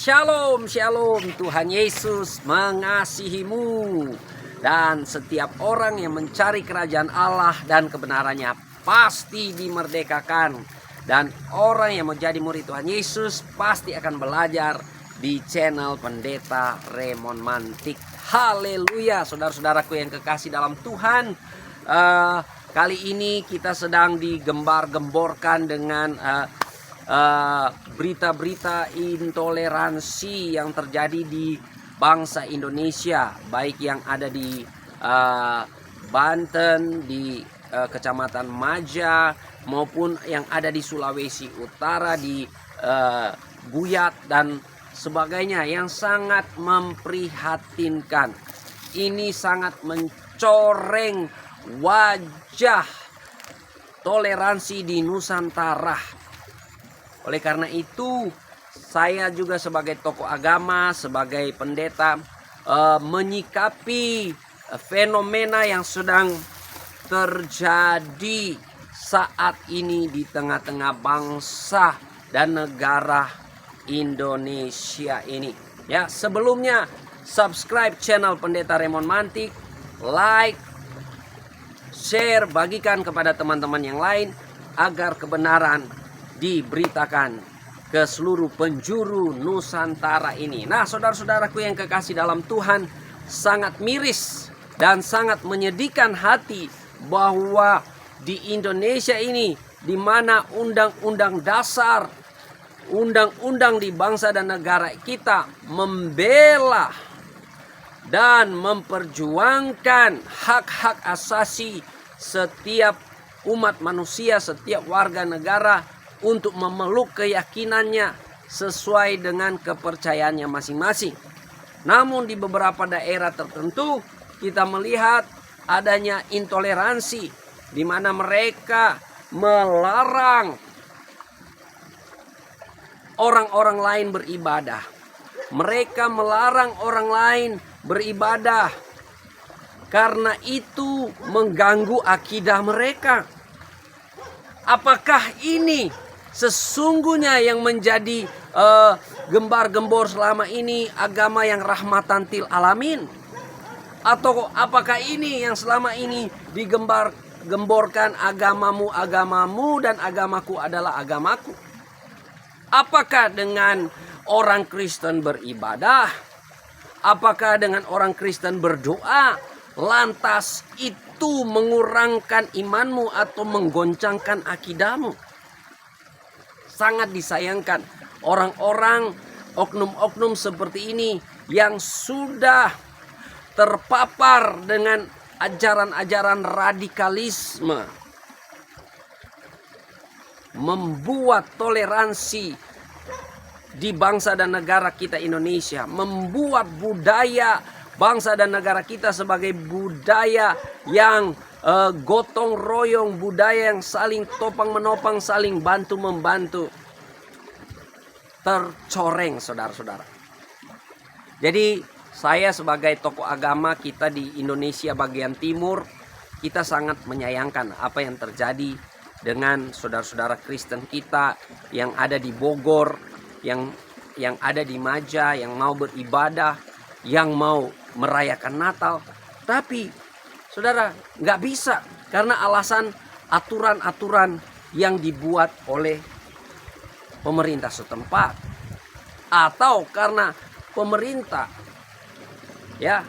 Shalom, shalom. Tuhan Yesus mengasihimu. Dan setiap orang yang mencari kerajaan Allah dan kebenarannya pasti dimerdekakan. Dan orang yang mau jadi murid Tuhan Yesus pasti akan belajar di channel Pendeta Raymond Mantik. Haleluya, saudara-saudaraku yang kekasih dalam Tuhan. Kali ini kita sedang digembar-gemborkan dengan berita-berita intoleransi yang terjadi di bangsa Indonesia, baik yang ada di Banten, di Kecamatan Maja, maupun yang ada di Sulawesi Utara, di Buyat dan sebagainya, yang sangat memprihatinkan. Ini sangat mencoreng wajah toleransi di Nusantara. Oleh karena itu, saya juga sebagai tokoh agama, sebagai pendeta, menyikapi fenomena yang sedang terjadi saat ini di tengah-tengah bangsa dan negara Indonesia ini. Ya, sebelumnya subscribe channel Pendeta Raymond Mantik, like, share, bagikan kepada teman-teman yang lain agar kebenaran diberitakan ke seluruh penjuru Nusantara ini. Nah, saudara-saudaraku yang kekasih dalam Tuhan, sangat miris dan sangat menyedihkan hati bahwa di Indonesia ini, di mana undang-undang dasar, undang-undang di bangsa dan negara kita membela dan memperjuangkan hak-hak asasi setiap umat manusia, setiap warga negara untuk memeluk keyakinannya sesuai dengan kepercayaannya masing-masing. Namun di beberapa daerah tertentu kita melihat adanya intoleransi, di mana mereka melarang orang-orang lain beribadah. Mereka melarang orang lain beribadah karena itu mengganggu akidah mereka. Apakah ini sesungguhnya yang menjadi gembar-gembor selama ini agama yang rahmatan til alamin? Atau apakah ini yang selama ini digembar-gemborkan agamamu agamamu dan agamaku adalah agamaku? Apakah dengan orang Kristen beribadah? Apakah dengan orang Kristen berdoa lantas itu mengurangkan imanmu atau menggoncangkan akidahmu? Sangat disayangkan orang-orang oknum-oknum seperti ini yang sudah terpapar dengan ajaran-ajaran radikalisme, membuat toleransi di bangsa dan negara kita Indonesia, membuat budaya bangsa dan negara kita sebagai budaya yang gotong royong, budaya yang saling topang menopang, saling bantu membantu, tercoreng, saudara-saudara. Jadi saya sebagai tokoh agama kita di Indonesia bagian timur, kita sangat menyayangkan apa yang terjadi dengan saudara-saudara Kristen kita yang ada di Bogor, yang ada di Maja, yang mau beribadah, yang mau merayakan Natal. Tapi saudara, nggak bisa karena alasan aturan-aturan yang dibuat oleh pemerintah setempat, atau karena pemerintah ya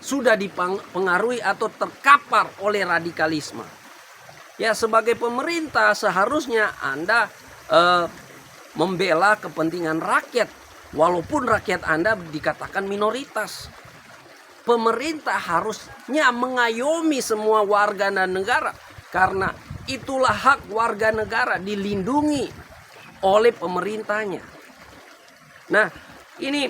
sudah dipengaruhi atau terkapar oleh radikalisme. Ya, sebagai pemerintah seharusnya Anda membela kepentingan rakyat, walaupun rakyat Anda dikatakan minoritas. Pemerintah harusnya mengayomi semua warga dan negara, karena itulah hak warga negara dilindungi oleh pemerintahnya. Nah, ini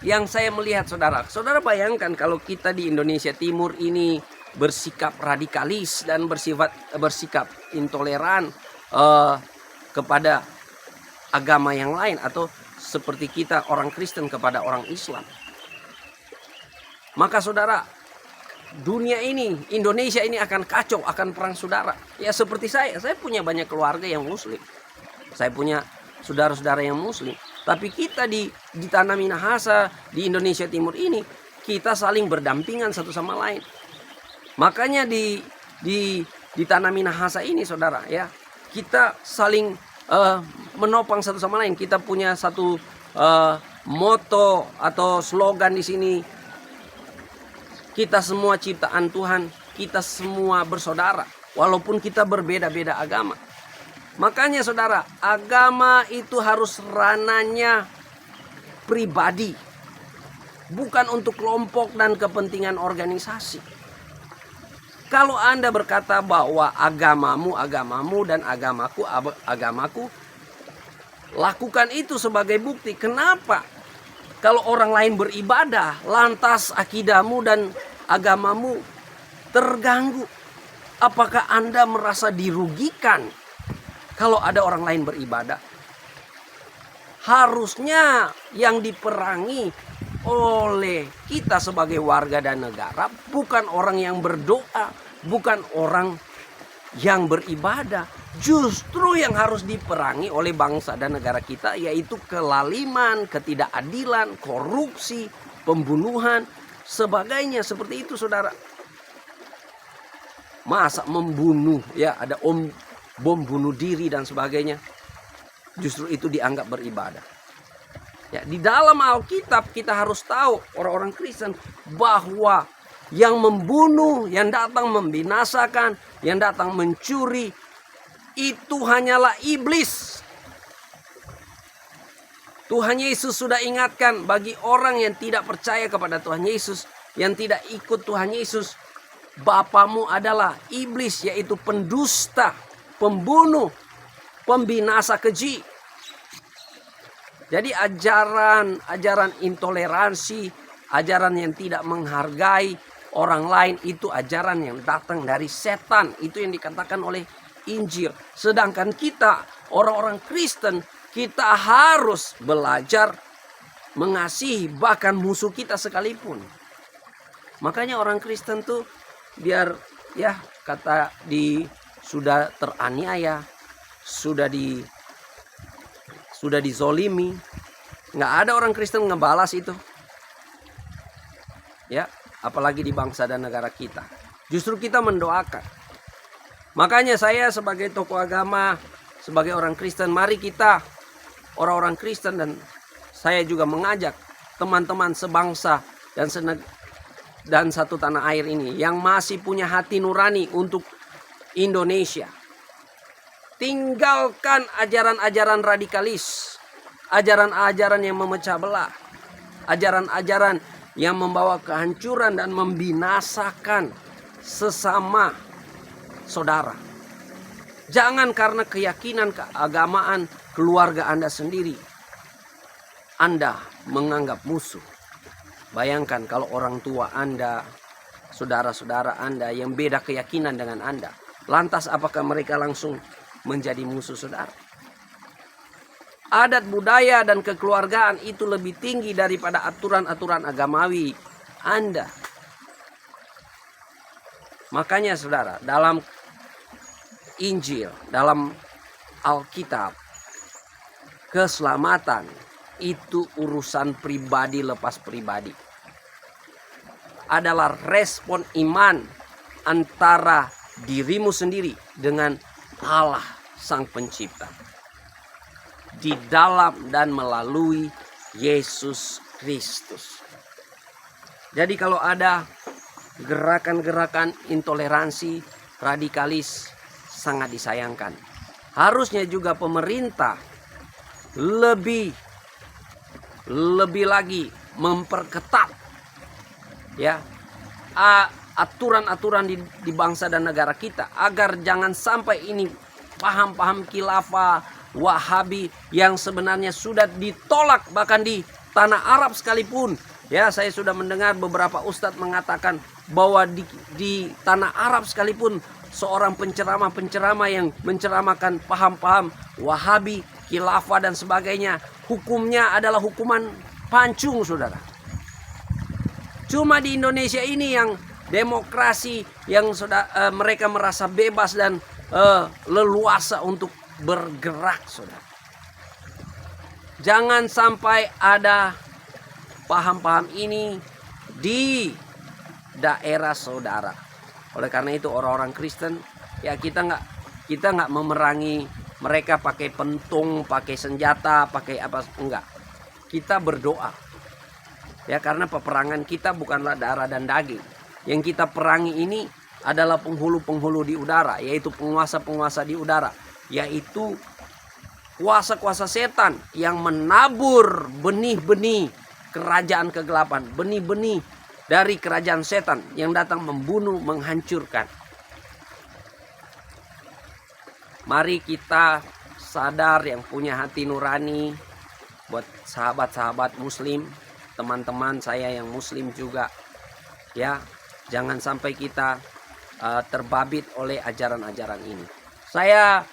yang saya melihat, saudara. Saudara bayangkan kalau kita di Indonesia Timur ini bersikap radikalis dan bersikap intoleran kepada agama yang lain, atau seperti kita orang Kristen kepada orang Islam. Maka saudara, dunia ini, Indonesia ini akan kacau, akan perang saudara. Ya seperti saya punya banyak keluarga yang muslim. Saya punya saudara-saudara yang muslim. Tapi kita di tanah Minahasa, di Indonesia Timur ini, kita saling berdampingan satu sama lain. Makanya di tanah Minahasa ini, saudara, ya, kita saling menopang satu sama lain. Kita punya satu moto atau slogan di sini. Kita semua ciptaan Tuhan, kita semua bersaudara, walaupun kita berbeda-beda agama. Makanya saudara, agama itu harus ranahnya pribadi, bukan untuk kelompok dan kepentingan organisasi. Kalau Anda berkata bahwa agamamu dan agamaku, lakukan itu sebagai bukti. Kenapa? Kalau orang lain beribadah, lantas akidahmu dan agamamu terganggu. Apakah Anda merasa dirugikan kalau ada orang lain beribadah? Harusnya yang diperangi oleh kita sebagai warga dan negara bukan orang yang berdoa, bukan orang yang beribadah. Justru yang harus diperangi oleh bangsa dan negara kita yaitu kelaliman, ketidakadilan, korupsi, pembunuhan, sebagainya. Seperti itu, saudara. Masa membunuh, ya, ada bom bunuh diri dan sebagainya, justru itu dianggap beribadah. Ya, di dalam Alkitab kita harus tahu, orang-orang Kristen, bahwa yang membunuh, yang datang membinasakan, yang datang mencuri, itu hanyalah iblis. Tuhan Yesus sudah ingatkan bagi orang yang tidak percaya kepada Tuhan Yesus, yang tidak ikut Tuhan Yesus, bapamu adalah iblis, yaitu pendusta, pembunuh, pembinasa keji. Jadi ajaran intoleransi, ajaran yang tidak menghargai orang lain, itu ajaran yang datang dari setan. Itu yang dikatakan oleh Injil. Sedangkan kita, orang-orang Kristen, kita harus belajar mengasihi bahkan musuh kita sekalipun. Makanya orang Kristen tuh biar, ya, kata sudah teraniaya, sudah dizolimi, nggak ada orang Kristen ngebalas itu, ya, apalagi di bangsa dan negara kita. Justru kita mendoakan. Makanya saya sebagai tokoh agama, sebagai orang Kristen, mari kita orang-orang Kristen, dan saya juga mengajak teman-teman sebangsa dan satu tanah air ini yang masih punya hati nurani untuk Indonesia. Tinggalkan ajaran-ajaran radikalis, ajaran-ajaran yang memecah belah, ajaran-ajaran yang membawa kehancuran dan membinasakan sesama saudara. Jangan karena keyakinan keagamaan keluarga Anda sendiri, Anda menganggap musuh. Bayangkan kalau orang tua Anda, saudara-saudara Anda yang beda keyakinan dengan Anda. Lantas apakah mereka langsung menjadi musuh saudara? Adat budaya dan kekeluargaan itu lebih tinggi daripada aturan-aturan agamawi Anda. Makanya saudara, dalam Injil, dalam Alkitab, keselamatan itu urusan pribadi lepas pribadi. Adalah respon iman antara dirimu sendiri dengan Allah Sang Pencipta, di dalam dan melalui Yesus Kristus. Jadi kalau ada gerakan-gerakan intoleransi, radikalis, sangat disayangkan. Harusnya juga pemerintah lebih lagi memperketat, ya, aturan-aturan di bangsa dan negara kita, agar jangan sampai ini paham-paham khilafah, Wahabi yang sebenarnya sudah ditolak bahkan di tanah Arab sekalipun. Ya, saya sudah mendengar beberapa ustadz mengatakan bahwa di tanah Arab sekalipun seorang penceramah yang menceramahkan paham-paham Wahabi, khilafah dan sebagainya, hukumnya adalah hukuman pancung, saudara. Cuma di Indonesia ini yang demokrasi, yang mereka merasa bebas dan leluasa untuk bergerak, saudara. Jangan sampai ada paham-paham ini di daerah saudara. Oleh karena itu orang-orang Kristen, ya kita nggak memerangi mereka pakai pentung, pakai senjata, pakai apa, enggak. Kita berdoa. Ya, karena peperangan kita bukanlah darah dan daging. Yang kita perangi ini adalah penghulu-penghulu di udara, yaitu penguasa-penguasa di udara, yaitu kuasa-kuasa setan yang menabur benih-benih kerajaan kegelapan, benih-benih dari kerajaan setan yang datang membunuh, menghancurkan. Mari kita sadar, yang punya hati nurani, buat sahabat-sahabat muslim, teman-teman saya yang muslim juga, ya, jangan sampai kita terbabit oleh ajaran-ajaran ini. Saya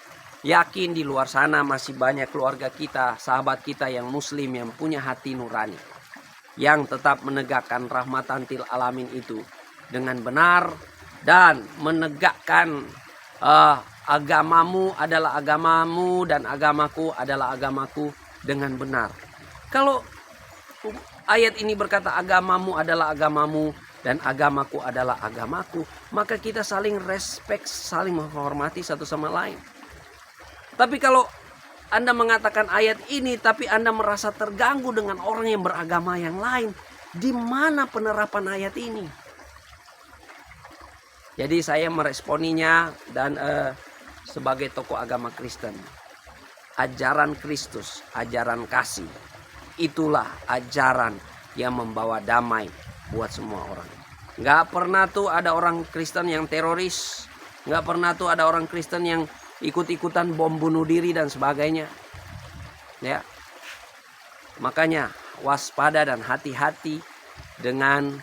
yakin di luar sana masih banyak keluarga kita, sahabat kita yang muslim, yang punya hati nurani, yang tetap menegakkan rahmatan til alamin itu dengan benar, dan menegakkan agamamu adalah agamamu dan agamaku adalah agamaku dengan benar. Kalau ayat ini berkata agamamu adalah agamamu dan agamaku adalah agamaku, maka kita saling respect, saling menghormati satu sama lain. Tapi kalau Anda mengatakan ayat ini tapi Anda merasa terganggu dengan orang yang beragama yang lain, di mana penerapan ayat ini? Jadi saya meresponinya, dan sebagai tokoh agama Kristen, ajaran Kristus, ajaran kasih, itulah ajaran yang membawa damai buat semua orang. Nggak pernah tuh ada orang Kristen yang teroris, nggak pernah tuh ada orang Kristen yang ikut-ikutan bom bunuh diri dan sebagainya. Ya, makanya waspada dan hati-hati dengan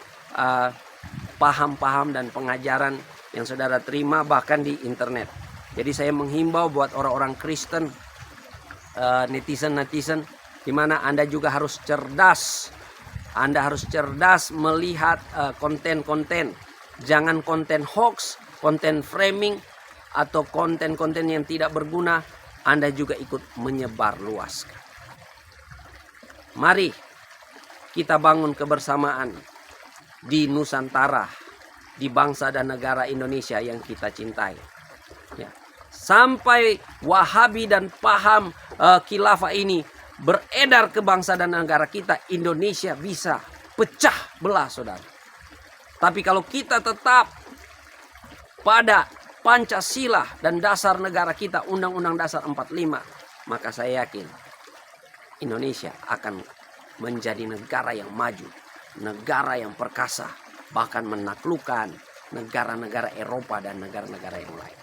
paham-paham dan pengajaran yang saudara terima bahkan di internet. Jadi saya menghimbau buat orang-orang Kristen, netizen-netizen, di mana Anda juga harus cerdas. Anda harus cerdas melihat konten-konten. Jangan konten hoax, konten framing, atau konten-konten yang tidak berguna Anda juga ikut menyebar luaskan. Mari kita bangun kebersamaan di Nusantara, di bangsa dan negara Indonesia yang kita cintai. Ya. Sampai Wahabi dan paham khilafah ini beredar ke bangsa dan negara kita, Indonesia bisa pecah belah, saudara. Tapi kalau kita tetap pada Pancasila dan dasar negara kita, Undang-Undang Dasar 45, maka saya yakin Indonesia akan menjadi negara yang maju, negara yang perkasa, bahkan menaklukkan negara-negara Eropa dan negara-negara yang lain.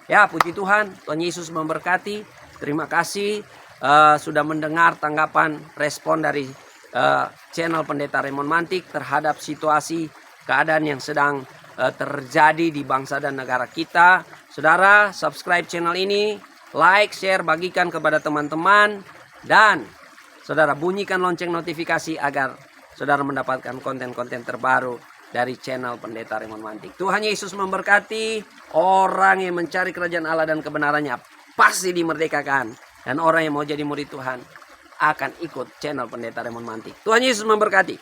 Ya, puji Tuhan, Tuhan Yesus memberkati. Terima kasih sudah mendengar tanggapan respon dari channel Pendeta Raymond Mantik terhadap situasi keadaan yang sedang terjadi di bangsa dan negara kita. Saudara, subscribe channel ini, like, share, bagikan kepada teman-teman, dan saudara bunyikan lonceng notifikasi agar saudara mendapatkan konten-konten terbaru dari channel Pendeta Raymond Mantik. Tuhan Yesus memberkati. Orang yang mencari kerajaan Allah dan kebenarannya pasti dimerdekakan. Dan orang yang mau jadi murid Tuhan akan ikut channel Pendeta Raymond Mantik. Tuhan Yesus memberkati.